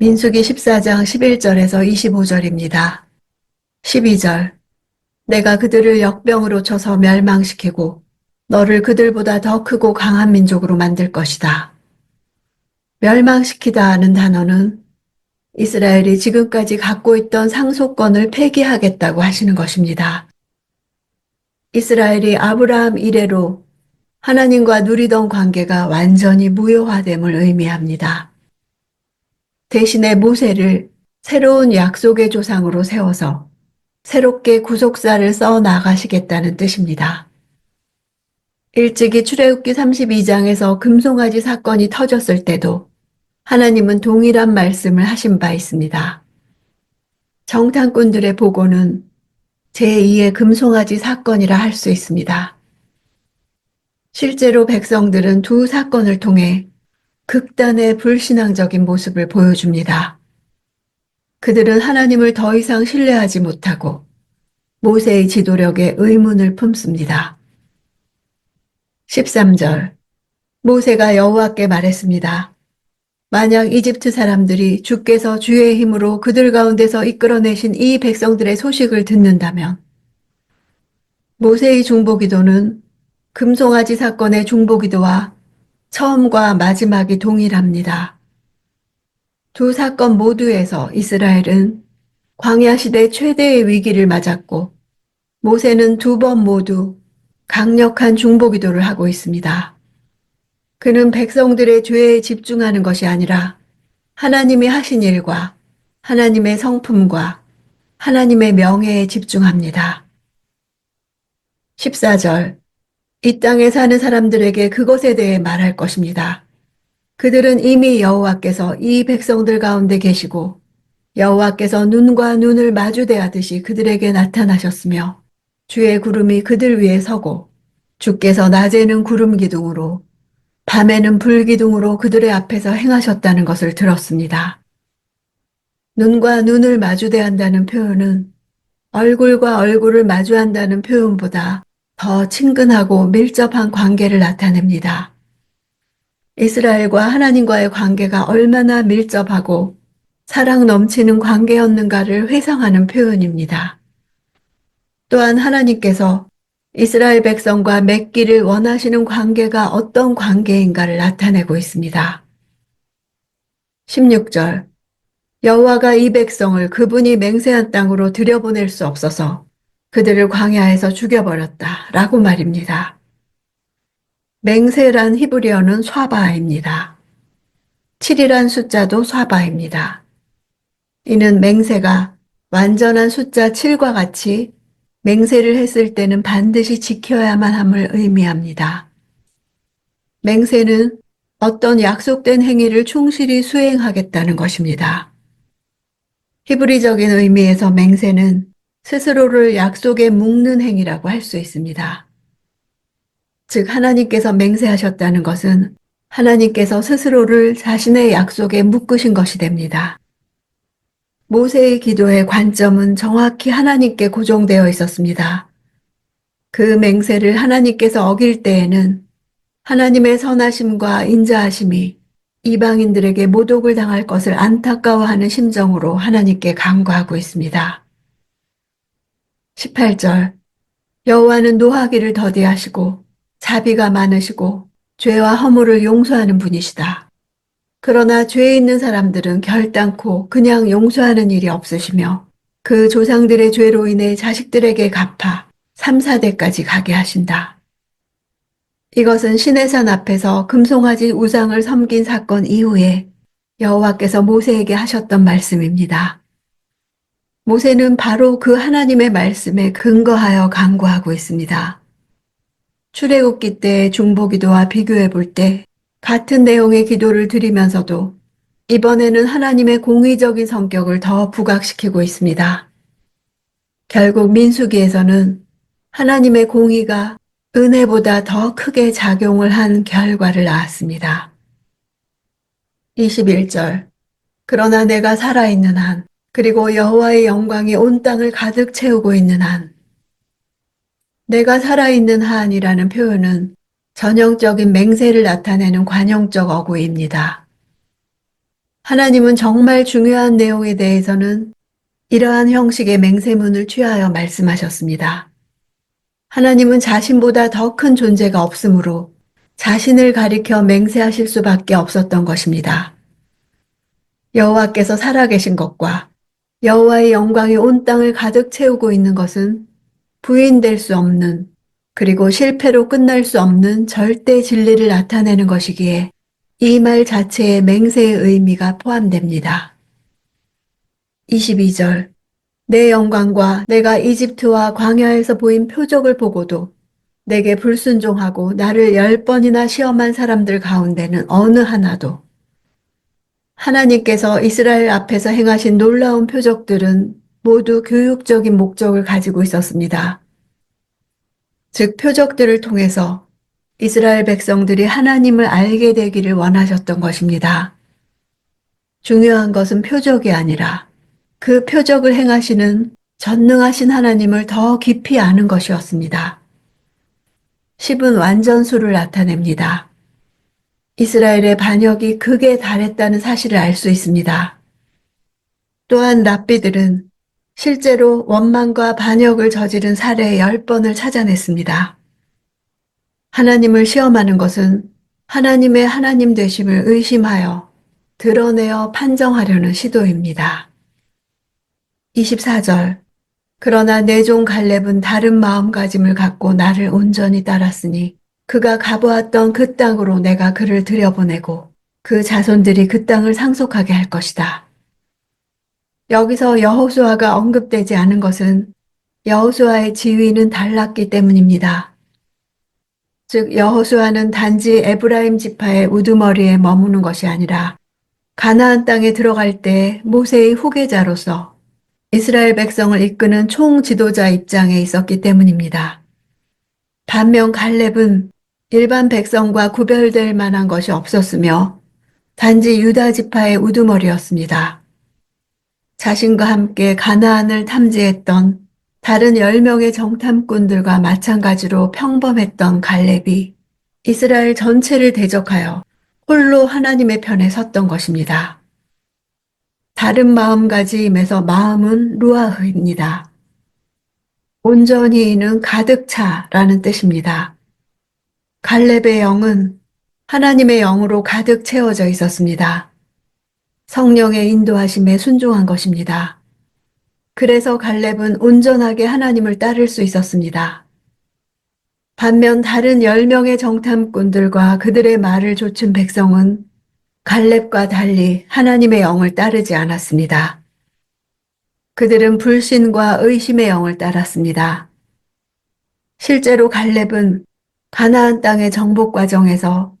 민수기 14장 11절에서 25절입니다. 12절. 내가 그들을 역병으로 쳐서 멸망시키고 너를 그들보다 더 크고 강한 민족으로 만들 것이다. 멸망시키다 하는 단어는 이스라엘이 지금까지 갖고 있던 상속권을 폐기하겠다고 하시는 것입니다. 이스라엘이 아브라함 이래로 하나님과 누리던 관계가 완전히 무효화됨을 의미합니다. 대신에 모세를 새로운 약속의 조상으로 세워서 새롭게 구속사를 써 나가시겠다는 뜻입니다. 일찍이 출애굽기 32장에서 금송아지 사건이 터졌을 때도 하나님은 동일한 말씀을 하신 바 있습니다. 정탐꾼들의 보고는 제2의 금송아지 사건이라 할 수 있습니다. 실제로 백성들은 두 사건을 통해 극단의 불신앙적인 모습을 보여줍니다. 그들은 하나님을 더 이상 신뢰하지 못하고 모세의 지도력에 의문을 품습니다. 13절. 모세가 여호와께 말했습니다. 만약 이집트 사람들이 주께서 주의 힘으로 그들 가운데서 이끌어내신 이 백성들의 소식을 듣는다면 모세의 중보기도는 금송아지 사건의 중보기도와 처음과 마지막이 동일합니다. 두 사건 모두에서 이스라엘은 광야 시대 최대의 위기를 맞았고 모세는 두 번 모두 강력한 중보기도를 하고 있습니다. 그는 백성들의 죄에 집중하는 것이 아니라 하나님이 하신 일과 하나님의 성품과 하나님의 명예에 집중합니다. 14절. 이 땅에 사는 사람들에게 그것에 대해 말할 것입니다. 그들은 이미 여호와께서 이 백성들 가운데 계시고 여호와께서 눈과 눈을 마주대하듯이 그들에게 나타나셨으며 주의 구름이 그들 위에 서고 주께서 낮에는 구름 기둥으로 밤에는 불 기둥으로 그들의 앞에서 행하셨다는 것을 들었습니다. 눈과 눈을 마주대한다는 표현은 얼굴과 얼굴을 마주한다는 표현보다 더 친근하고 밀접한 관계를 나타냅니다. 이스라엘과 하나님과의 관계가 얼마나 밀접하고 사랑 넘치는 관계였는가를 회상하는 표현입니다. 또한 하나님께서 이스라엘 백성과 맺기를 원하시는 관계가 어떤 관계인가를 나타내고 있습니다. 16절. 여호와가 이 백성을 그분이 맹세한 땅으로 들여보낼 수 없어서 그들을 광야에서 죽여버렸다 라고 말입니다. 맹세란 히브리어는 쏴바입니다. 7이란 숫자도 쏴바입니다. 이는 맹세가 완전한 숫자 7과 같이 맹세를 했을 때는 반드시 지켜야만 함을 의미합니다. 맹세는 어떤 약속된 행위를 충실히 수행하겠다는 것입니다. 히브리적인 의미에서 맹세는 스스로를 약속에 묶는 행위라고 할 수 있습니다. 즉 하나님께서 맹세하셨다는 것은 하나님께서 스스로를 자신의 약속에 묶으신 것이 됩니다. 모세의 기도의 관점은 정확히 하나님께 고정되어 있었습니다. 그 맹세를 하나님께서 어길 때에는 하나님의 선하심과 인자하심이 이방인들에게 모독을 당할 것을 안타까워하는 심정으로 하나님께 간구하고 있습니다. 18절. 여호와는 노하기를 더디하시고 자비가 많으시고 죄와 허물을 용서하는 분이시다. 그러나 죄 있는 사람들은 결단코 그냥 용서하는 일이 없으시며 그 조상들의 죄로 인해 자식들에게 갚아 3, 4대까지 가게 하신다. 이것은 시내산 앞에서 금송아지 우상을 섬긴 사건 이후에 여호와께서 모세에게 하셨던 말씀입니다. 모세는 바로 그 하나님의 말씀에 근거하여 간구하고 있습니다. 출애굽기 때의 중보기도와 비교해 볼 때 같은 내용의 기도를 드리면서도 이번에는 하나님의 공의적인 성격을 더 부각시키고 있습니다. 결국 민수기에서는 하나님의 공의가 은혜보다 더 크게 작용을 한 결과를 낳았습니다. 21절. 그러나 내가 살아있는 한, 그리고 여호와의 영광이 온 땅을 가득 채우고 있는 한, 내가 살아있는 한이라는 표현은 전형적인 맹세를 나타내는 관용적 어구입니다. 하나님은 정말 중요한 내용에 대해서는 이러한 형식의 맹세문을 취하여 말씀하셨습니다. 하나님은 자신보다 더 큰 존재가 없으므로 자신을 가리켜 맹세하실 수밖에 없었던 것입니다. 여호와께서 살아계신 것과 여호와의 영광이 온 땅을 가득 채우고 있는 것은 부인될 수 없는, 그리고 실패로 끝날 수 없는 절대 진리를 나타내는 것이기에 이 말 자체에 맹세의 의미가 포함됩니다. 22절. 내 영광과 내가 이집트와 광야에서 보인 표적을 보고도 내게 불순종하고 나를 10번이나 시험한 사람들 가운데는 어느 하나도. 하나님께서 이스라엘 앞에서 행하신 놀라운 표적들은 모두 교육적인 목적을 가지고 있었습니다. 즉, 표적들을 통해서 이스라엘 백성들이 하나님을 알게 되기를 원하셨던 것입니다. 중요한 것은 표적이 아니라 그 표적을 행하시는 전능하신 하나님을 더 깊이 아는 것이었습니다. 10은 완전수를 나타냅니다. 이스라엘의 반역이 극에 달했다는 사실을 알 수 있습니다. 또한 랍비들은 실제로 원망과 반역을 저지른 사례 10번을 찾아냈습니다. 하나님을 시험하는 것은 하나님의 하나님 되심을 의심하여 드러내어 판정하려는 시도입니다. 24절. 그러나 내 종 갈렙은 다른 마음가짐을 갖고 나를 온전히 따랐으니 그가 가보았던 그 땅으로 내가 그를 들여보내고 그 자손들이 그 땅을 상속하게 할 것이다. 여기서 여호수아가 언급되지 않은 것은 여호수아의 지위는 달랐기 때문입니다. 즉, 여호수아는 단지 에브라임 지파의 우두머리에 머무는 것이 아니라 가나안 땅에 들어갈 때 모세의 후계자로서 이스라엘 백성을 이끄는 총지도자 입장에 있었기 때문입니다. 반면 갈렙은 일반 백성과 구별될 만한 것이 없었으며 단지 유다 지파의 우두머리였습니다. 자신과 함께 가나안을 탐지했던 다른 10명의 정탐꾼들과 마찬가지로 평범했던 갈렙이 이스라엘 전체를 대적하여 홀로 하나님의 편에 섰던 것입니다. 다른 마음가짐에서 마음은 루아흐입니다. 온전히는 가득 차라는 뜻입니다. 갈렙의 영은 하나님의 영으로 가득 채워져 있었습니다. 성령의 인도하심에 순종한 것입니다. 그래서 갈렙은 온전하게 하나님을 따를 수 있었습니다. 반면 다른 10명의 정탐꾼들과 그들의 말을 좇은 백성은 갈렙과 달리 하나님의 영을 따르지 않았습니다. 그들은 불신과 의심의 영을 따랐습니다. 실제로 갈렙은 가나안 땅의 정복 과정에서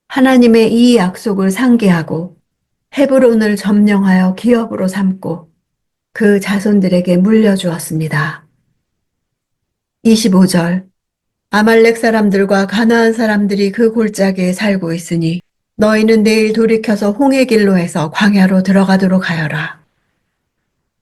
하나님의 이 약속을 상기하고 헤브론을 점령하여 기업으로 삼고 그 자손들에게 물려주었습니다. 25절. 아말렉 사람들과 가나안 사람들이 그 골짜기에 살고 있으니 너희는 내일 돌이켜서 홍해 길로 해서 광야로 들어가도록 하여라.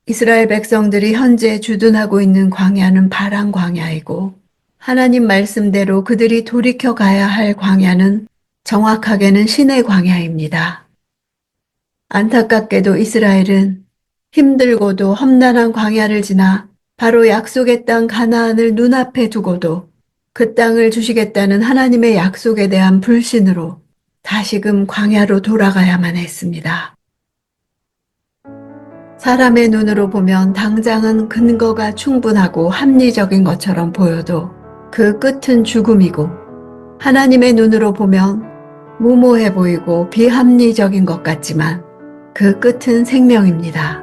이스라엘 백성들이 현재 주둔하고 있는 광야는 바란 광야이고 하나님 말씀대로 그들이 돌이켜 가야 할 광야는 정확하게는 신의 광야입니다. 안타깝게도 이스라엘은 힘들고도 험난한 광야를 지나 바로 약속의 땅 가나안을 눈앞에 두고도 그 땅을 주시겠다는 하나님의 약속에 대한 불신으로 다시금 광야로 돌아가야만 했습니다. 사람의 눈으로 보면 당장은 근거가 충분하고 합리적인 것처럼 보여도 그 끝은 죽음이고 하나님의 눈으로 보면 무모해 보이고 비합리적인 것 같지만 그 끝은 생명입니다.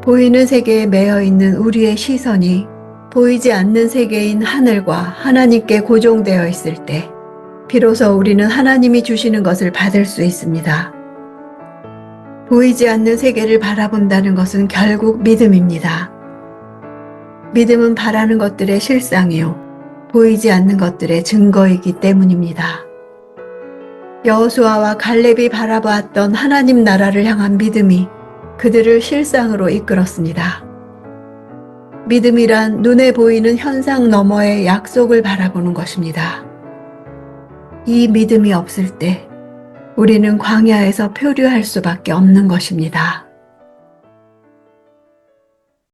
보이는 세계에 매여 있는 우리의 시선이 보이지 않는 세계인 하늘과 하나님께 고정되어 있을 때 비로소 우리는 하나님이 주시는 것을 받을 수 있습니다. 보이지 않는 세계를 바라본다는 것은 결국 믿음입니다. 믿음은 바라는 것들의 실상이요, 보이지 않는 것들의 증거이기 때문입니다. 여호수아와 갈렙이 바라보았던 하나님 나라를 향한 믿음이 그들을 실상으로 이끌었습니다. 믿음이란 눈에 보이는 현상 너머의 약속을 바라보는 것입니다. 이 믿음이 없을 때 우리는 광야에서 표류할 수밖에 없는 것입니다.